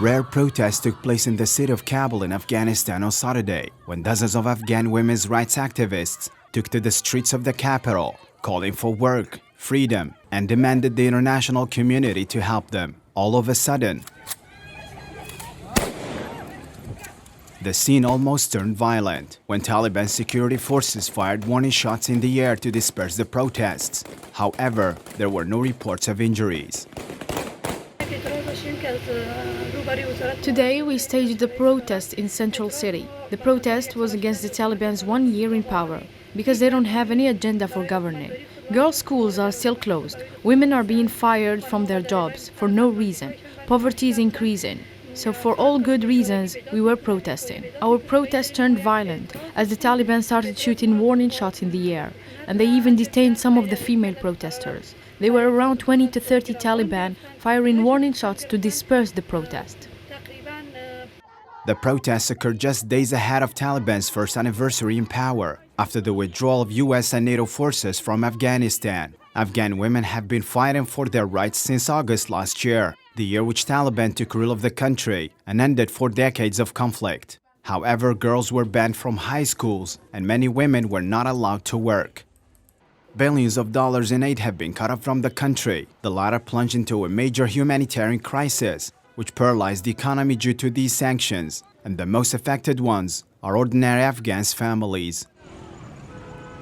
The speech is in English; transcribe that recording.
Rare protests took place in the city of Kabul in Afghanistan on Saturday, when dozens of Afghan women's rights activists took to the streets of the capital, calling for work, freedom, and demanded the international community to help them. All of a sudden, the scene almost turned violent when Taliban security forces fired warning shots in the air to disperse the protests. However, there were no reports of injuries. Today we staged a protest in Central City. The protest was against the Taliban's 1 year in power, because they don't have any agenda for governing. Girls' schools are still closed. Women are being fired from their jobs for no reason. Poverty is increasing. So for all good reasons, we were protesting. Our protest turned violent as the Taliban started shooting warning shots in the air, and they even detained some of the female protesters. There were around 20 to 30 Taliban firing warning shots to disperse the protest. The protests occurred just days ahead of Taliban's first anniversary in power, after the withdrawal of US and NATO forces from Afghanistan. Afghan women have been fighting for their rights since August last year, the year which Taliban took rule of the country and ended 4 decades of conflict. However, girls were banned from high schools and many women were not allowed to work. Billions of dollars in aid have been cut off from the country, the latter plunged into a major humanitarian crisis, which paralyzed the economy due to these sanctions, and the most affected ones are ordinary Afghan families.